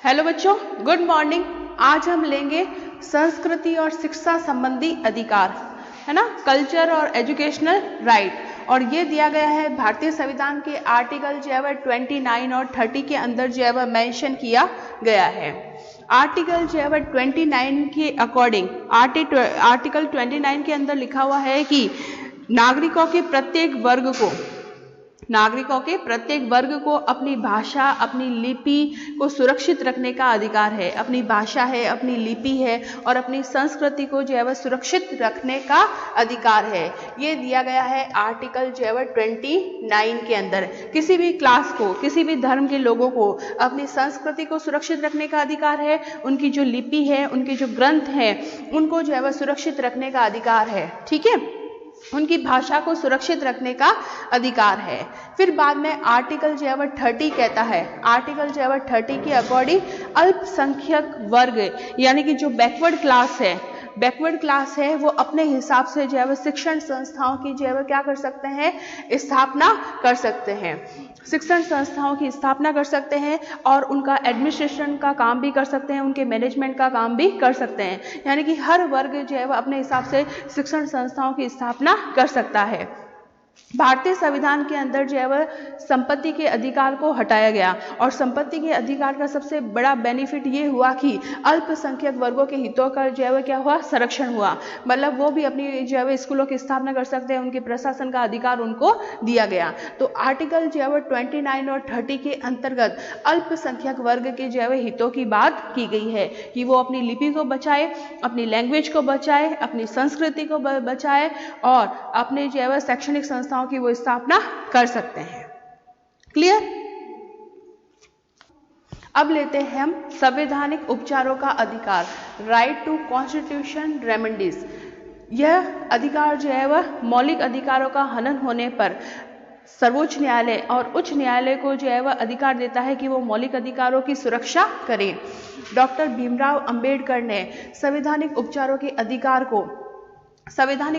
Hello बच्चों, good morning. आज हम लेंगे संस्कृति और शिक्षा संबंधी अधिकार, है ना, कल्चर और एजुकेशनल राइट। और ये दिया गया है भारतीय संविधान के आर्टिकल जो है 29 और 30 के अंदर जो है मेंशन किया गया है। आर्टिकल जो है 29 के अकॉर्डिंग आर्टिकल 29 के अंदर लिखा हुआ है कि नागरिकों के प्रत्येक वर्ग को अपनी भाषा, अपनी लिपि को सुरक्षित रखने का अधिकार है। अपनी भाषा है, अपनी लिपि है और अपनी संस्कृति को जो है वह सुरक्षित रखने का अधिकार है। ये दिया गया है आर्टिकल जो है 29 के अंदर। किसी भी क्लास को, किसी भी धर्म के लोगों को अपनी संस्कृति को सुरक्षित रखने का अधिकार है। उनकी जो लिपि है, उनके जो ग्रंथ हैं, उनको जो है वह सुरक्षित रखने का अधिकार है। ठीक है, उनकी भाषा को सुरक्षित रखने का अधिकार है। फिर बाद में आर्टिकल जो है 30 कहता है, आर्टिकल जो है 30 के अकॉर्डिंग अल्पसंख्यक वर्ग यानी कि जो बैकवर्ड क्लास है वो अपने हिसाब से जो है वो शिक्षण संस्थाओं की जो है वो क्या कर सकते हैं, स्थापना कर सकते हैं। शिक्षण संस्थाओं की स्थापना कर सकते हैं और उनका एडमिनिस्ट्रेशन का काम भी कर सकते हैं, उनके मैनेजमेंट का काम भी कर सकते हैं। यानी कि हर वर्ग जो है वो अपने हिसाब से शिक्षण संस्थाओं की स्थापना कर सकता है। भारतीय संविधान के अंदर जो है वह संपत्ति के अधिकार को हटाया गया और संपत्ति के अधिकार का सबसे बड़ा बेनिफिट ये हुआ कि अल्पसंख्यक वर्गों के हितों का जो है वह क्या हुआ, संरक्षण हुआ। मतलब वो भी अपनी जो है वह स्कूलों की स्थापना कर सकते हैं, उनके प्रशासन का अधिकार उनको दिया गया। तो आर्टिकल जो है वह 29 और 30 के अंतर्गत अल्पसंख्यक वर्ग के जो है वह हितों की बात की गई है कि वो अपनी लिपि को बचाए, अपनी लैंग्वेज को बचाए, अपनी संस्कृति को बचाए और अपने जो है वह शैक्षणिक संस्थाओं की वो स्थापना कर सकते हैं। क्लियर? अब लेते हैं हम संवैधानिक उपचारों का अधिकार, राइट टू कॉन्स्टिट्यूशन रेमेडीज। यह अधिकार जो है वह मौलिक अधिकारों का हनन होने पर सर्वोच्च न्यायालय और उच्च न्यायालय को जो है वह अधिकार देता है कि वो मौलिक अधिकारों की सुरक्षा करें। डॉक्टर भीमराव अंबेडकर ने संवैधानिक उपचारों के अधिकार को संविधान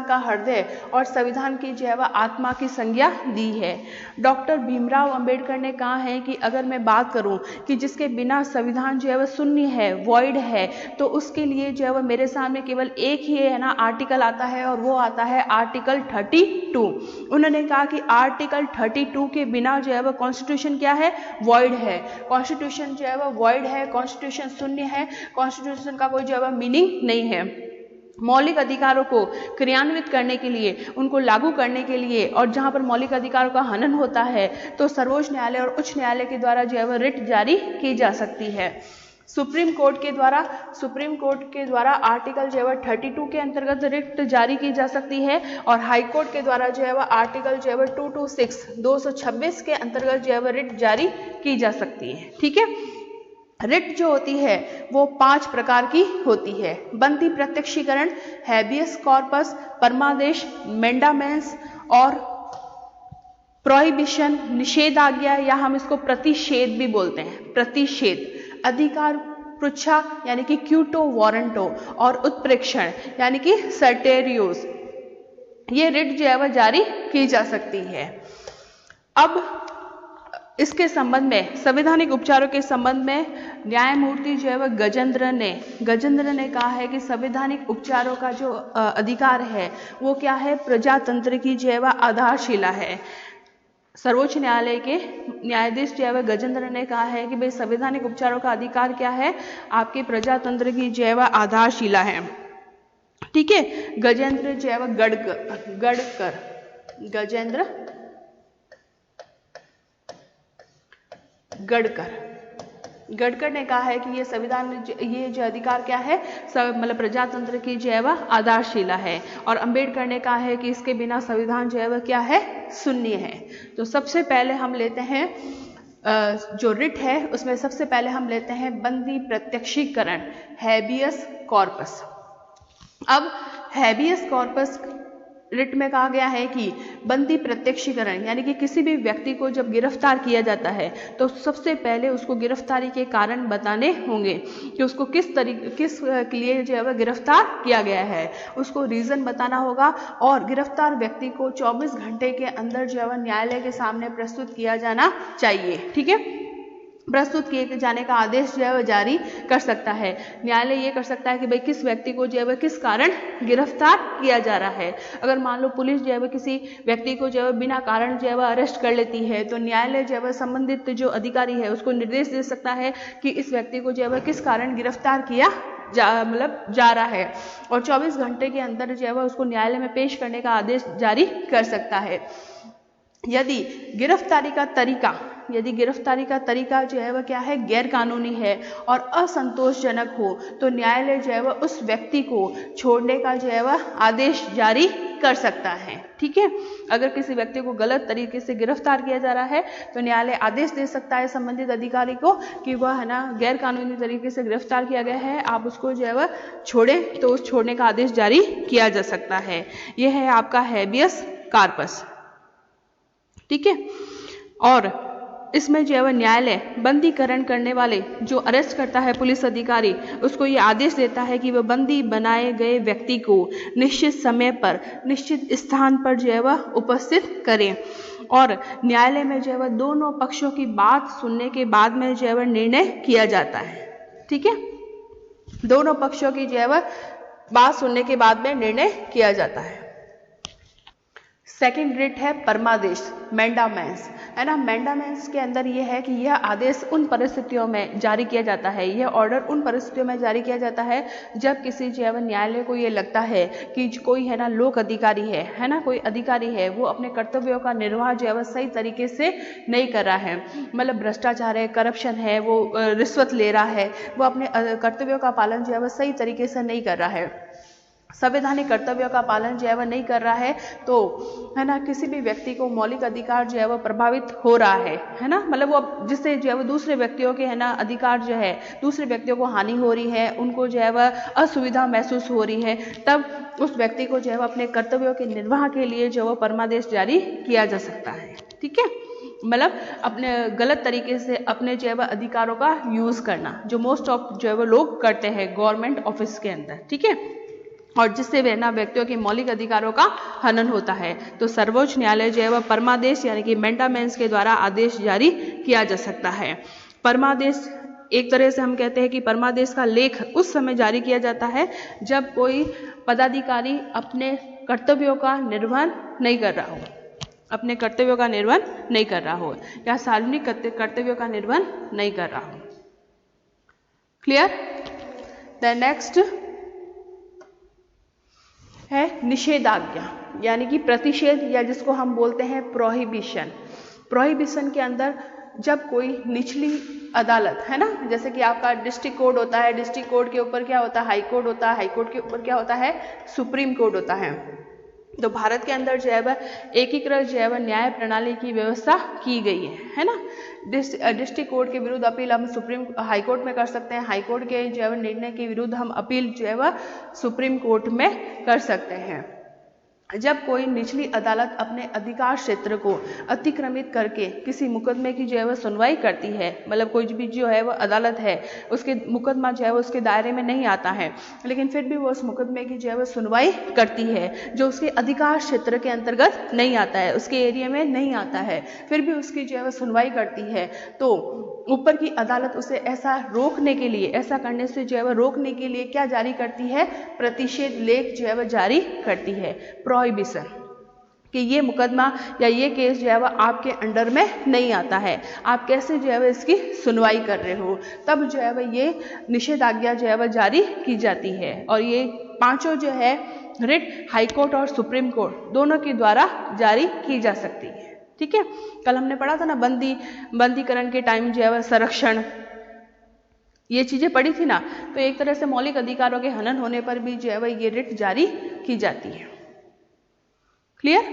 का हृदय और संविधान की जो है वह आत्मा की संज्ञा दी है। डॉक्टर भीमराव अंबेडकर ने कहा है कि अगर मैं बात करूं कि जिसके बिना संविधान जो है वह शून्य है, वॉइड है, तो उसके लिए जो है वह मेरे सामने केवल एक ही है ना आर्टिकल आता है और वो आता है आर्टिकल 32। उन्होंने कहा कि आर्टिकल 32 के बिना जो है वह कॉन्स्टिट्यूशन क्या है, वॉइड है। कॉन्स्टिट्यूशन जो है वह वॉइड है, कॉन्स्टिट्यूशन शून्य है, कॉन्स्टिट्यूशन का कोई जो है वह मीनिंग नहीं है। मौलिक अधिकारों को क्रियान्वित करने के लिए, उनको लागू करने के लिए और जहां पर मौलिक अधिकारों का हनन होता है तो सर्वोच्च न्यायालय और उच्च न्यायालय के द्वारा जो है वह रिट जारी की जा सकती है। सुप्रीम कोर्ट के द्वारा आर्टिकल जो है 32 के अंतर्गत रिट जारी की जा सकती है और हाई कोर्ट के द्वारा जो है वह आर्टिकल जो है 226 के अंतर्गत जो है वह रिट जारी की जा सकती है। ठीक है, रिट जो होती है वो 5 प्रकार की होती है। बंदी प्रत्यक्षीकरण, हैबियस कॉर्पस, परमादेश, मेंडामेंस और प्रोहिबिशन, निषेधाज्ञा या हम इसको प्रतिषेध भी बोलते हैं। प्रतिषेध, अधिकार पृच्छा यानी कि क्यूटो वारंटो और उत्प्रेक्षण यानी कि सर्टेरियोस, ये रिट जो है वह जारी की जा सकती है। अब इसके संबंध में, संवैधानिक उपचारों के संबंध में न्यायमूर्ति जो है वह गजेंद्र ने कहा है कि संवैधानिक उपचारों का जो अधिकार है वो क्या है, प्रजातंत्र की जो है वह आधारशिला है। सर्वोच्च न्यायालय के न्यायाधीश जो है वह गजेंद्र ने कहा है कि भाई संवैधानिक उपचारों का अधिकार क्या है, आपके प्रजातंत्र की जो है वह आधारशिला है। ठीक है, गजेंद्र जो है वह गडकर ने कहा है कि ये संविधान, ये जो अधिकार क्या है, मतलब प्रजातंत्र की जो है वह आधारशिला है। और अंबेडकर ने कहा है कि इसके बिना संविधान जो है वह क्या है, शून्य है। तो सबसे पहले हम लेते हैं जो रिट है उसमें सबसे पहले हम लेते हैं बंदी प्रत्यक्षीकरण, हैबियस कॉर्पस। अब हैबियस कॉर्पस रिट में कहा गया है कि बंदी प्रत्यक्षीकरण यानी कि किसी भी व्यक्ति को जब गिरफ्तार किया जाता है तो सबसे पहले उसको गिरफ्तारी के कारण बताने होंगे कि उसको किस लिए जो है गिरफ्तार किया गया है, उसको रीजन बताना होगा और गिरफ्तार व्यक्ति को 24 घंटे के अंदर जो है न्यायालय के सामने प्रस्तुत किया जाना चाहिए। ठीक है, प्रस्तुत किए जाने का आदेश जो है वह जारी कर सकता है। न्यायालय ये कर सकता है कि भाई किस व्यक्ति को जो है वह किस कारण गिरफ्तार किया जा रहा है। अगर मान लो पुलिस जो है वह किसी व्यक्ति को जो है बिना कारण जो है वह अरेस्ट कर लेती है, तो न्यायालय जो है वह संबंधित जो अधिकारी है उसको निर्देश दे सकता है कि इस व्यक्ति को जो है वह किस कारण गिरफ्तार किया जा रहा है, और 24 घंटे के अंदर जो है वह उसको न्यायालय में पेश करने का आदेश जारी कर सकता है। यदि गिरफ्तारी का तरीका जो है वह क्या है, गैर कानूनी है और असंतोषजनक हो, तो न्यायालय जो है वह उस व्यक्ति को छोड़ने का जो है वह आदेश जारी कर सकता है। ठीक है, अगर किसी व्यक्ति को गलत तरीके से गिरफ्तार किया जा रहा है तो न्यायालय आदेश दे सकता है संबंधित अधिकारी को कि वह है ना गैर कानूनी तरीके से गिरफ्तार किया गया है, आप उसको जो है वह छोड़े, तो उस छोड़ने का आदेश जारी किया जा सकता है। यह है आपका हैबियस कार्पस। ठीक है, और इसमें जो है वह न्यायालय बंदीकरण करने वाले जो अरेस्ट करता है पुलिस अधिकारी, उसको ये आदेश देता है कि वह बंदी बनाए गए व्यक्ति को निश्चित समय पर निश्चित स्थान पर जो है वह उपस्थित करें, और न्यायालय में जो है वह दोनों पक्षों की बात सुनने के बाद में जो है वह निर्णय किया जाता है। ठीक है, दोनों पक्षों की जो है वह बात सुनने के बाद में निर्णय किया जाता है। सेकेंड रिट है परमादेश, मैंडामेंस, है ना। मैंडामेंस के अंदर यह है कि यह आदेश उन परिस्थितियों में जारी किया जाता है, यह ऑर्डर उन परिस्थितियों में जारी किया जाता है जब किसी जो है न्यायालय को ये लगता है कि कोई है ना लोक अधिकारी है ना, कोई अधिकारी है वो अपने कर्तव्यों का निर्वाह जो है वह सही तरीके से नहीं कर रहा है, मतलब भ्रष्टाचार है, करप्शन है, वो रिश्वत ले रहा है, वो अपने कर्तव्यों का पालन जो है वह सही तरीके से नहीं कर रहा है, संवैधानिक कर्तव्यों का पालन जो है वह नहीं कर रहा है, तो है ना किसी भी व्यक्ति को मौलिक अधिकार जो है वह प्रभावित हो रहा है ना, मतलब वो जिससे जो है वो दूसरे व्यक्तियों के है ना अधिकार जो है, दूसरे व्यक्तियों को हानि हो रही है, उनको जो है वह असुविधा महसूस हो रही है, तब उस व्यक्ति को जो है वह अपने कर्तव्यों के निर्वाह के लिए जो है परमादेश जारी किया जा सकता है। ठीक है, मतलब अपने गलत तरीके से अपने जो है वह अधिकारों का यूज करना, जो मोस्ट ऑफ जो है वो लोग करते हैं गवर्नमेंट ऑफिस के अंदर। ठीक है, और जिससे वे ना व्यक्तियों के मौलिक अधिकारों का हनन होता है, तो सर्वोच्च न्यायालय जो है वह परमादेश यानी कि मैंडामेंस के द्वारा आदेश जारी किया जा सकता है। परमादेश एक तरह से हम कहते हैं कि परमादेश का लेख उस समय जारी किया जाता है जब कोई पदाधिकारी अपने कर्तव्यों का निर्वहन नहीं कर रहा हो, अपने कर्तव्यों का निर्वहन नहीं कर रहा हो या सार्वजनिक कर्तव्यों का निर्वहन नहीं कर रहा हो। क्लियर? द नेक्स्ट है निषेधाज्ञा यानी कि प्रतिषेध, या जिसको हम बोलते हैं प्रोहिबिशन। प्रोहिबिशन के अंदर जब कोई निचली अदालत है ना, जैसे कि आपका डिस्ट्रिक्ट कोर्ट होता है, डिस्ट्रिक्ट कोर्ट के ऊपर क्या होता है, हाई कोर्ट होता है, हाई कोर्ट के ऊपर क्या होता है, सुप्रीम कोर्ट होता है। तो भारत के अंदर जो है वह एकीकृत जो है वह न्याय प्रणाली की व्यवस्था की गई है ना। डिस्ट्रिक्ट कोर्ट के विरुद्ध अपील हम सुप्रीम हाई कोर्ट में कर सकते हैं, हाई कोर्ट के जो है निर्णय के विरुद्ध हम अपील जो है वह सुप्रीम कोर्ट में कर सकते हैं। जब कोई निचली अदालत अपने अधिकार क्षेत्र को अतिक्रमित करके किसी मुकदमे की जो है वह सुनवाई करती है, मतलब कोई भी जो है वह अदालत है उसके मुकदमा जो है वो उसके दायरे में नहीं आता है, लेकिन फिर भी वो उस मुकदमे की जो है वह सुनवाई करती है जो उसके अधिकार क्षेत्र के अंतर्गत नहीं आता है, उसके एरिया में नहीं आता है, फिर भी उसकी जो है वह सुनवाई करती है, तो ऊपर की अदालत उसे ऐसा रोकने के लिए, ऐसा करने से जो है वह रोकने के लिए क्या जारी करती है, प्रतिषेध लेख जो है वह जारी करती है, प्रोहिबिशन, कि ये मुकदमा या ये केस जो है वह आपके अंडर में नहीं आता है, आप कैसे जो है वह इसकी सुनवाई कर रहे हो, तब जो है वह ये निषेधाज्ञा जो है वह जारी की जाती है। और ये पांचों जो है रिट हाई कोर्ट और सुप्रीम कोर्ट दोनों के द्वारा जारी की जा सकती है। ठीक है, कल हमने पढ़ा था ना बंदीकरण के टाइम जो है वह संरक्षण, ये चीजें पढ़ी थी ना, तो एक तरह से मौलिक अधिकारों के हनन होने पर भी जो है वह ये रिट जारी की जाती है। क्लियर?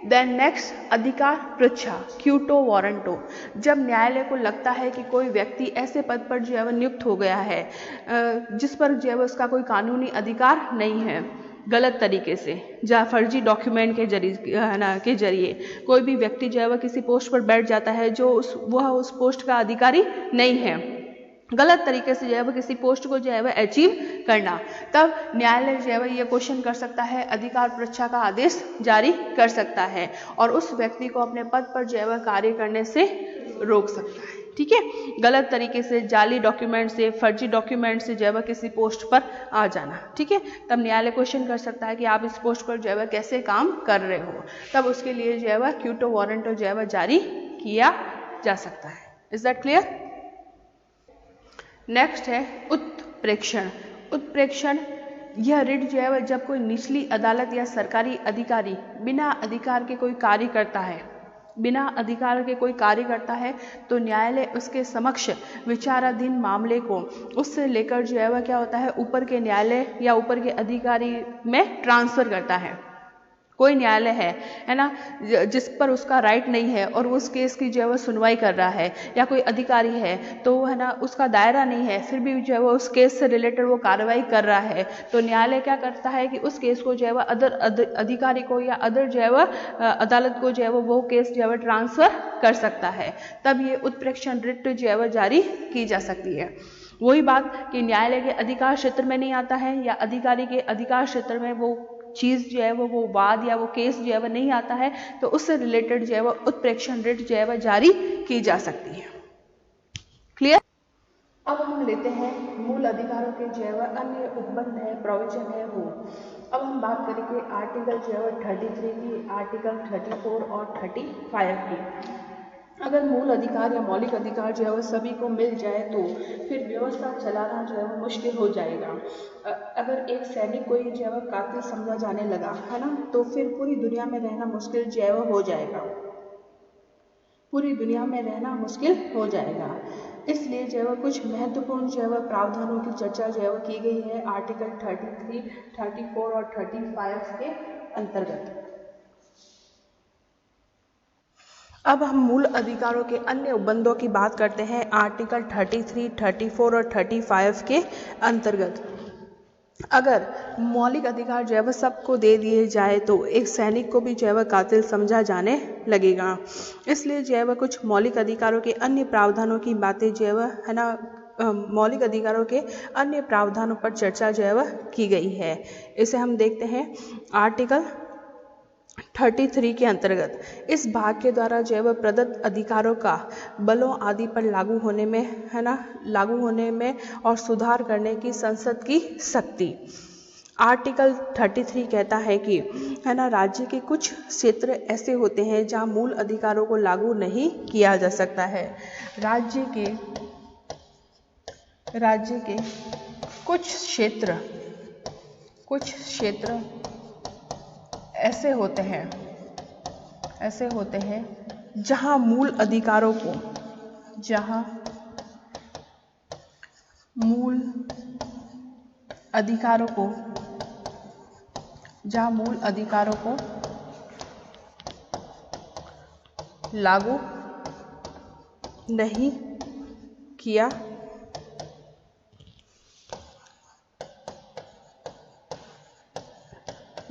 देन नेक्स्ट अधिकार पृच्छा, क्यूटो वारंटो, जब न्यायालय को लगता है कि कोई व्यक्ति ऐसे पद पर जो है वह नियुक्त हो गया है जिस पर जो है वह उसका कोई कानूनी अधिकार नहीं है, गलत तरीके से या फर्जी डॉक्यूमेंट के जरिए कोई भी व्यक्ति जो है वह किसी पोस्ट पर बैठ जाता है जो वह उस पोस्ट का अधिकारी नहीं है, गलत तरीके से जो है वह किसी पोस्ट को जो है वह अचीव करना, तब न्यायालय जो है वह यह क्वेश्चन कर सकता है, अधिकार परीक्षा का आदेश जारी कर सकता है और उस व्यक्ति को अपने पद पर जो है वह कार्य करने से रोक सकता है। ठीक है, गलत तरीके से जाली डॉक्यूमेंट से, फर्जी डॉक्यूमेंट से जो है किसी पोस्ट पर आ जाना। ठीक है, तब न्यायालय क्वेश्चन कर सकता है कि आप इस पोस्ट पर जो है कैसे काम कर रहे हो, तब उसके लिए जो है क्यूटो वारंट जो है जारी किया जा सकता है। Is that clear? नेक्स्ट है उत्प्रेक्षण। उत्प्रेक्षण यह रिट जो है जब कोई निचली अदालत या सरकारी अधिकारी बिना अधिकार के कोई कार्य करता है, बिना अधिकार के कोई कार्य करता है तो न्यायालय उसके समक्ष विचाराधीन मामले को उससे लेकर जो है क्या होता है ऊपर के न्यायालय या ऊपर के अधिकारी में ट्रांसफर करता है। कोई न्यायालय है ना, जिस पर उसका राइट नहीं है और उस केस की जो है सुनवाई कर रहा है, या कोई अधिकारी है तो है ना उसका दायरा नहीं है, फिर भी जो है उस केस से रिलेटेड वो कार्रवाई कर रहा है, तो न्यायालय क्या करता है कि उस केस को जो है अदर अधिकारी को या अदर जो है अदालत को जो है वो केस जो है ट्रांसफर कर सकता है। तब ये उत्प्रेक्षण रिट जो है जारी की जा सकती है। वही बात कि न्यायालय के अधिकार क्षेत्र में नहीं आता है या अधिकारी के अधिकार क्षेत्र में वो चीज जो है वो वाद या वो केस जो है नहीं आता है, तो उससे रिलेटेड जो है उत्प्रेक्षण रिट जो है जारी की जा सकती है। क्लियर? अब हम लेते हैं मूल अधिकारों के जो है अन्य उपबंध है, प्रोविजन है वो। अब हम बात करेंगे आर्टिकल जो है 33 की, आर्टिकल 34 और 35 की। अगर मूल अधिकार या मौलिक अधिकार जो है वो सभी को मिल जाए तो फिर व्यवस्था चलाना जो है वो मुश्किल हो जाएगा। अगर एक सैनिक को जो है वो कातिल समझा जाने लगा है ना, तो फिर पूरी दुनिया में रहना मुश्किल जो है वो हो जाएगा, पूरी दुनिया में रहना मुश्किल हो जाएगा। इसलिए जो है वो कुछ महत्वपूर्ण जो है वो प्रावधानों की चर्चा जो है वो की गई है आर्टिकल 33, 34 और 35 के अंतर्गत। अब हम मूल अधिकारों के अन्य उपबंधों की बात करते हैं आर्टिकल 33, 34 और 35 के अंतर्गत। अगर मौलिक अधिकार जो है वह सबको दे दिए जाए तो एक सैनिक को भी जो है वह कातिल समझा जाने लगेगा। इसलिए जो है वह कुछ मौलिक अधिकारों के अन्य प्रावधानों की बातें जो है वह है ना, मौलिक अधिकारों के अन्य प्रावधानों पर चर्चा जो है वह की गई है। इसे हम देखते हैं आर्टिकल 33 के अंतर्गत। इस भाग के द्वारा जो है वह प्रदत्त अधिकारों का बलों आदि पर लागू होने में है ना, लागू होने में और सुधार करने की संसद की शक्ति। आर्टिकल 33 कहता है कि है ना, राज्य के कुछ क्षेत्र ऐसे होते हैं जहां मूल अधिकारों को लागू नहीं किया जा सकता है। राज्य के कुछ क्षेत्र ऐसे होते हैं जहां मूल अधिकारों को लागू नहीं किया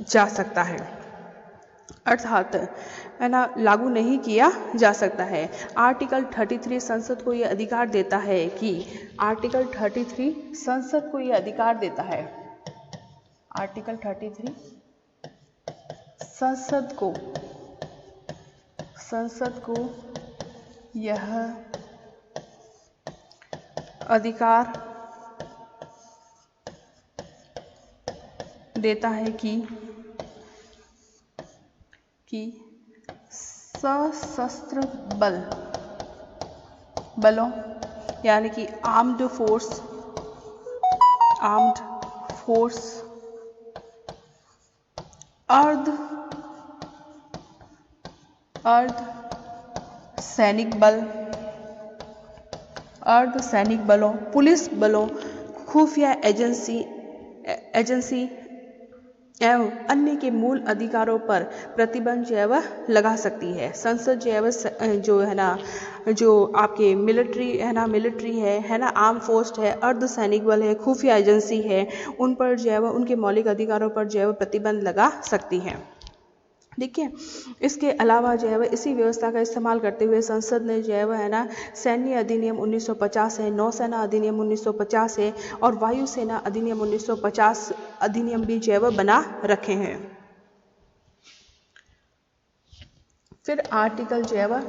जा सकता है, अर्थात है ना लागू नहीं किया जा सकता है। आर्टिकल 33 संसद को यह अधिकार देता है कि आर्टिकल 33 संसद को यह अधिकार देता है, आर्टिकल 33 संसद को यह अधिकार देता है कि सशस्त्र बलों यानी कि आर्म्ड फोर्स अर्ध सैनिक बलों, पुलिस बलों, खुफिया एजेंसी एवं अन्य के मूल अधिकारों पर प्रतिबंध जो है वह लगा सकती है। संसद जो है वह जो आपके मिलिट्री है ना, आर्म फोर्स है, अर्धसैनिक बल है, खुफिया एजेंसी है, उन पर जो है वह उनके मौलिक अधिकारों पर जो है वह प्रतिबंध लगा सकती है। देखिए, इसके अलावा जो है वह इसी व्यवस्था का इस्तेमाल करते हुए संसद ने जो है ना सैन्य अधिनियम 1950 है, नौसेना अधिनियम 1950 है और वायुसेना अधिनियम 1950 अधिनियम भी जो है वह बना रखे हैं। फिर आर्टिकल जो है वह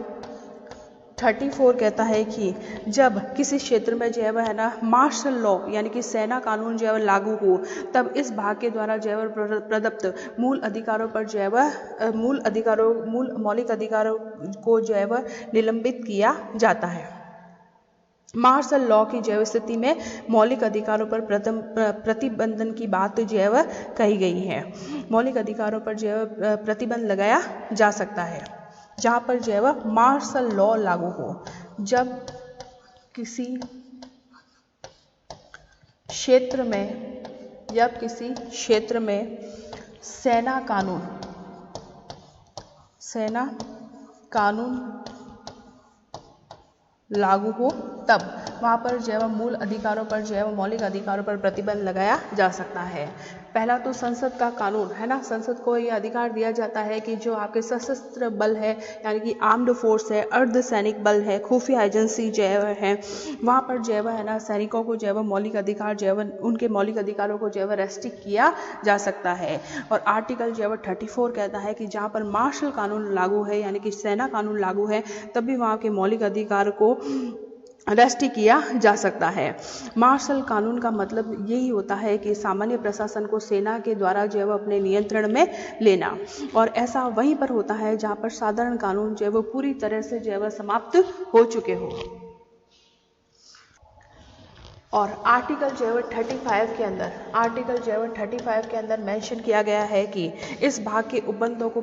34 कहता है कि जब किसी क्षेत्र में जो है वह है ना मार्शल लॉ यानी कि सेना कानून जो है लागू हो, तब इस भाग के द्वारा जो है प्रदत्त मूल अधिकारों पर जो है वह मूल मौलिक अधिकारों को जो है वह निलंबित किया जाता है। मार्शल लॉ की जो स्थिति में मौलिक अधिकारों पर प्रतिबंधन की बात जो है वह कही गई है। मौलिक अधिकारों पर जो है प्रतिबंध लगाया जा सकता है जहाँ पर जो है वह मार्शल लॉ लागू हो। जब किसी क्षेत्र में सेना कानून लागू हो, तब वहाँ पर जो है वह मूल अधिकारों पर जो है वह मौलिक अधिकारों पर प्रतिबंध लगाया जा सकता है। पहला तो संसद का कानून है ना, संसद को ये अधिकार दिया जाता है कि जो आपके सशस्त्र बल है यानी कि आर्म्ड फोर्स है, अर्धसैनिक बल है, खुफिया एजेंसी जो है वहाँ पर जो है ना सैनिकों को जो है मौलिक अधिकार जो है उनके मौलिक अधिकारों को जो है रेस्ट्रिक्ट किया जा सकता है। और आर्टिकल जो है 34 कहता है कि जहाँ पर मार्शल कानून लागू है यानी कि सेना कानून लागू है, तब भी वहाँ के मौलिक अधिकार को रेस्ट्रिक्ट किया जा सकता है। मार्शल कानून का मतलब यही होता है कि सामान्य प्रशासन को सेना के द्वारा जो है वो अपने नियंत्रण में लेना, और ऐसा वहीं पर होता है जहां पर साधारण कानून जो है वो पूरी तरह से जो है वह समाप्त हो चुके हो। और आर्टिकल जो है 35 के अंदर मेंशन किया गया है कि इस भाग के उपबंधों को